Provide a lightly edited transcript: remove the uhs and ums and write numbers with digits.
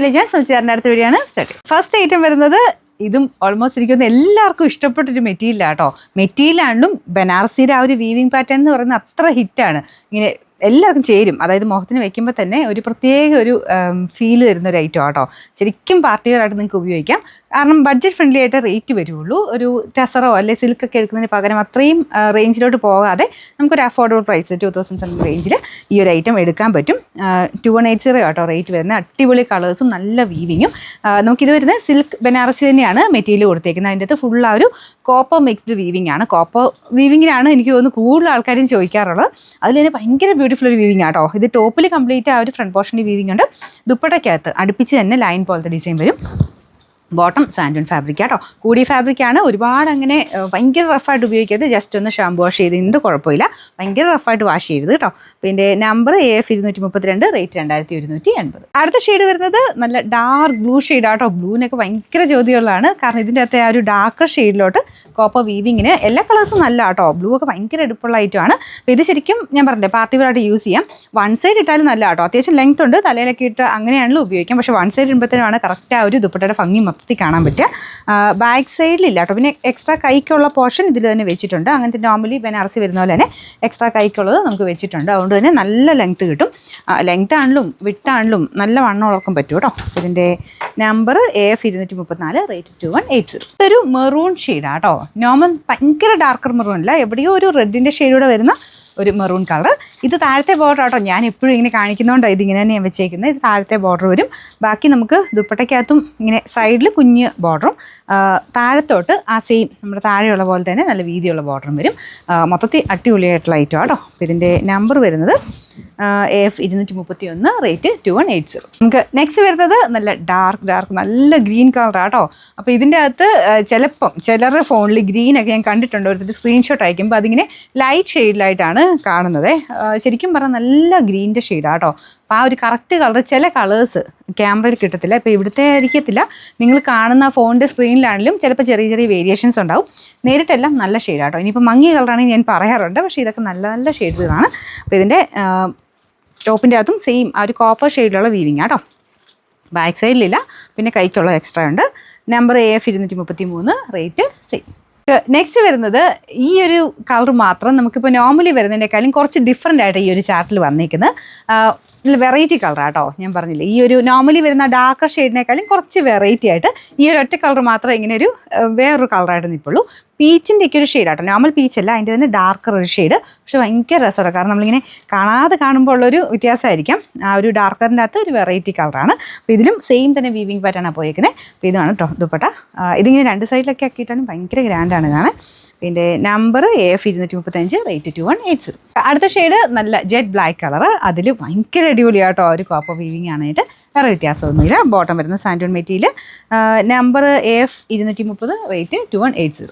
ഞാൻ സുചേറിൻ്റെ അടുത്ത വീഡിയോയാണ് സ്റ്റാർട്ട്. ഫസ്റ്റ് ഐറ്റം വരുന്നത് ഇതും ഓൾമോസ്റ്റ് എനിക്കൊന്ന് എല്ലാവർക്കും ഇഷ്ടപ്പെട്ടൊരു മെറ്റീരിയൽ ആട്ടോ. മെറ്റീരിയലാണ്ടും ബനാറസിയുടെ ആ ഒരു വീവിങ് പാറ്റേൺ എന്ന് പറയുന്നത് അത്ര ഹിറ്റാണ്. ഇങ്ങനെ എല്ലാവർക്കും ചേരും. അതായത് മുഖത്തിന് വെക്കുമ്പോൾ തന്നെ ഒരു പ്രത്യേക ഒരു ഫീൽ തരുന്ന ഒരു ഐറ്റം ആട്ടോ. ശരിക്കും പാർട്ടി വെയർ ആയിട്ട് നിങ്ങൾക്ക് ഉപയോഗിക്കാം. കാരണം ബഡ്ജറ്റ് ഫ്രണ്ട്ലി ആയിട്ട് റേറ്റ് വരുള്ളൂ. ഒരു ടെസറോ അല്ലെങ്കിൽ സിൽക്കൊക്കെ എടുക്കുന്നതിന് പകരം അത്രയും റേഞ്ചിലോട്ട് പോകാതെ നമുക്കൊരു അഫോർഡബിൾ പ്രൈസ് 2000 റേഞ്ചിൽ ഈ ഒരു ഐറ്റം എടുക്കാൻ പറ്റും. 2180 ആട്ടോ റേറ്റ് വരുന്നത്. അടിപൊളി കളേഴ്സും നല്ല വീവിങ്ങും. നമുക്കിത് വരുന്നത് സിൽക്ക് ബനാറസി തന്നെയാണ് മെറ്റീരിയൽ കൊടുത്തേക്കുന്നത്. അതിൻ്റെ അകത്ത് ഫുൾ ആ ഒരു കോപ്പർ മിക്സ്ഡ് വീവിങ് ആണ്. കോപ്പർ വീവിങ്ങിനാണ് എനിക്ക് തോന്നുന്നു കൂടുതൽ ആൾക്കാരും ചോദിക്കാറുള്ളത്. അതിൽ തന്നെ ഭയങ്കര ബ്യൂട്ടിഫുൾ ഒരു വീവിങ് ആട്ടോ. ഇത് ടോപ്പിൽ കംപ്ലീറ്റ് ആ ഒരു ഫ്രണ്ട് പോർഷനിൽ വീവിങ് ഉണ്ട്. ദുപ്പട്ടയ്ക്കകത്ത് അടുപ്പിച്ച് തന്നെ ലൈൻ പോലത്തെ ഡിസൈൻ വരും. ബോട്ടം സാൻഡൂൺ ഫാബ്രിക് ആട്ടോ. കൂടിയ ഫാബ്രിക്കാണ്. ഒരുപാട് അങ്ങനെ ഭയങ്കര റഫായിട്ട് ഉപയോഗിക്കരുത്. ജസ്റ്റ് ഒന്ന് ഷാമ്പു വാഷ് ചെയ്തതിൻ്റെ കുഴപ്പമില്ല. ഭയങ്കര റഫായിട്ട് വാഷ് ചെയ്യരുത് കേട്ടോ. പിന്നെ നമ്പർ AF 232, റേറ്റ് 2180. അടുത്ത ഷെയ്ഡ് വരുന്നത് നല്ല ഡാർക്ക് ബ്ലൂ ഷെയ്ഡാട്ടോ. ബ്ലൂവിനൊക്കെ ഭയങ്കര ചോദ്യമുള്ളതാണ്. കാരണം ഇതിൻ്റെ അകത്തെ ആ ഒരു ഡാർക്കർ ഷെയ്ഡിലോട്ട് കോപ്പർ വീവിങ്ങിന് എല്ലാ കളേഴ്സും നല്ല കേട്ടോ. ബ്ലൂ ഒക്കെ ഭയങ്കര എടുപ്പുള്ള ഐറ്റമാണ്. അപ്പോൾ ഇത് ശരിക്കും ഞാൻ പറഞ്ഞില്ലേ പാർട്ടി വെയറായിട്ട് യൂസ് ചെയ്യാം. വൺ സൈഡ് ഇട്ടാലും നല്ല കേട്ടോ. അത്യാവശ്യം ലെങ്ത് ഉണ്ട്. തലയിലൊക്കെ ഇട്ട് അങ്ങനെയാണല്ലോ ഉപയോഗിക്കാം. പക്ഷേ വൺ സൈഡ് ഇടുമ്പോഴത്തേനാണ് കറക്റ്റ് ആ ഒരു ദുപ്പട്ടയുടെ ഭംഗി മൊത്തത്തിൽ കാണാൻ പറ്റുക. ബാക്ക് സൈഡിലില്ല കേട്ടോ. പിന്നെ എക്സ്ട്രാ കൈക്കുള്ള പോർഷൻ ഇതിൽ തന്നെ വെച്ചിട്ടുണ്ട്. അങ്ങനത്തെ നോർമലി ബനാറസി വരുന്ന പോലെ തന്നെ എക്സ്ട്രാ കൈക്കുള്ളത് നമുക്ക് വെച്ചിട്ടുണ്ട്. അതുകൊണ്ട് തന്നെ നല്ല ലെങ്ത് കിട്ടും. ലെങ്ത് ആണെങ്കിലും വിട്ടാണെങ്കിലും നല്ല വണ്ണം ഉളർക്കും പറ്റും കേട്ടോ. ഇതിൻ്റെ നമ്പർ AF 234, റേറ്റ് 2180. ഇതൊരു മെറൂൺ ഷെയ്ഡാണ് കേട്ടോ. നോർമൽ ഭയങ്കര ഡാർക്കർ മെറൂൺ അല്ല, എവിടെയോ ഒരു റെഡിൻ്റെ ഷെയ്ഡൂടെ വരുന്ന ഒരു മെറൂൺ കളർ. ഇത് താഴത്തെ ബോർഡർ ആട്ടോ. ഞാൻ എപ്പോഴും ഇങ്ങനെ കാണിക്കുന്നതുകൊണ്ടോ ഇതിങ്ങനെ തന്നെ ഞാൻ വെച്ചേക്കുന്നത്. ഇത് താഴത്തെ ബോർഡർ വരും. ബാക്കി നമുക്ക് ദുപ്പട്ടയ്ക്കകത്തും ഇങ്ങനെ സൈഡിൽ കുഞ്ഞ് ബോർഡറും താഴത്തോട്ട് ആ സെയിം നമ്മുടെ താഴെയുള്ള പോലെ തന്നെ നല്ല വീതിയുള്ള ബോർഡറും വരും. മൊത്തത്തിൽ അടിപൊളിയായിട്ടുള്ള ഐറ്റം ആട്ടോ. ഇതിൻ്റെ നമ്പർ വരുന്നത് AF 231, റേറ്റ് 2180. നമുക്ക് നെക്സ്റ്റ് വരുന്നത് നല്ല ഡാർക്ക് നല്ല ഗ്രീൻ കളറാട്ടോ. അപ്പോൾ ഇതിൻ്റെ അകത്ത് ചിലപ്പം ചിലരുടെ ഫോണിൽ ഗ്രീനൊക്കെ ഞാൻ കണ്ടിട്ടുണ്ട്. ഒരു സ്ക്രീൻഷോട്ട് അയക്കുമ്പോൾ അതിങ്ങനെ ലൈറ്റ് ഷെയ്ഡിലായിട്ടാണ് കാണുന്നത്. ശരിക്കും പറഞ്ഞാൽ നല്ല ഗ്രീനിൻ്റെ ഷെയ്ഡാട്ടോ. അപ്പോൾ ആ ഒരു കറക്റ്റ് കളർ ചില കളേഴ്സ് ക്യാമറയിൽ കിട്ടത്തില്ല. ഇപ്പോൾ ഇവിടുത്തെ ആയിരിക്കത്തില്ല, നിങ്ങൾ കാണുന്ന ഫോണിൻ്റെ സ്ക്രീനിലാണെങ്കിലും ചിലപ്പോൾ ചെറിയ ചെറിയ വേരിയേഷൻസ് ഉണ്ടാവും. നേരിട്ടെല്ലാം നല്ല ഷെയ്ഡാട്ടോ. ഇനിയിപ്പോൾ മങ്ങിയ കളറാണെങ്കിൽ ഞാൻ പറയാറുണ്ട്, പക്ഷേ ഇതൊക്കെ നല്ല നല്ല ഷെയ്ഡ്സുകളാണ്. അപ്പോൾ ഇതിൻ്റെ ടോപ്പിൻ്റെ അകത്തും സെയിം ആ ഒരു കോപ്പർ ഷെയ്ഡിലുള്ള വീവിങ് ആട്ടോ. ബാക്ക് സൈഡിലില്ല. പിന്നെ കൈക്കുള്ള എക്സ്ട്രാ ഉണ്ട്. Number AF 233, rate same. Next വരുന്നത് ഈ ഒരു കളർ മാത്രം നമുക്കിപ്പോൾ നോർമലി വരുന്നതിനേക്കാളും കുറച്ച് ഡിഫറെൻ്റ് ആയിട്ട് ഈ ഒരു ചാർട്ടിൽ വന്നിരിക്കുന്നത്. വെറൈറ്റി കളറാട്ടോ. ഞാൻ പറഞ്ഞില്ലേ ഈ ഒരു നോർമലി വരുന്ന ഡാർക്കർ ഷെയ്ഡിനേക്കാളും കുറച്ച് വെറൈറ്റി ആയിട്ട് ഈ ഒരു ഒറ്റ കളർ മാത്രമേ ഇങ്ങനെ ഒരു വേറൊരു കളറായിട്ട് നിൽപ്പുള്ളൂ. പീച്ചിൻ്റെയൊക്കെ ഒരു ഷെയ്ഡാട്ടോ. നോർമൽ പീച്ചല്ല, അതിൻ്റെ തന്നെ ഡാർക്കർ ഒരു ഷെയ്ഡ്. പക്ഷെ ഭയങ്കര രസമാണ്. കാരണം നമ്മളിങ്ങനെ കാണാതെ കാണുമ്പോൾ ഉള്ളൊരു വ്യത്യാസമായിരിക്കാം. ആ ഒരു ഡാർക്കറിൻ്റെ അകത്ത് ഒരു വെറൈറ്റി കളറാണ്. അപ്പോൾ ഇതിലും സെയിം തന്നെ വീവിങ് പാറ്റേണാണ് പോയേക്കുന്നത്. അപ്പോൾ ഇതാണ് കേട്ടോ ദുപ്പട്ട. ഇതിങ്ങനെ രണ്ട് സൈഡിലൊക്കെ ആക്കിയിട്ടാണ് ഭയങ്കര ഗ്രാൻഡാണ് കാണാൻ. ഇതിൻ്റെ നമ്പർ AF 235, റേറ്റ് 2180. അടുത്ത ഷെയ്ഡ് നല്ല ജെറ്റ് ബ്ലാക്ക് കളർ. അതിൽ ഭയങ്കര അടിപൊളിയാട്ടോ. ഒരു കോപ്പർ വീവിങ് ആണായിട്ട് വേറെ വ്യത്യാസമൊന്നുമില്ല. ബോട്ടം വരുന്ന സാൻഡൂൺ മെറ്റീരിയൽ. Number AF 230, rate 2180.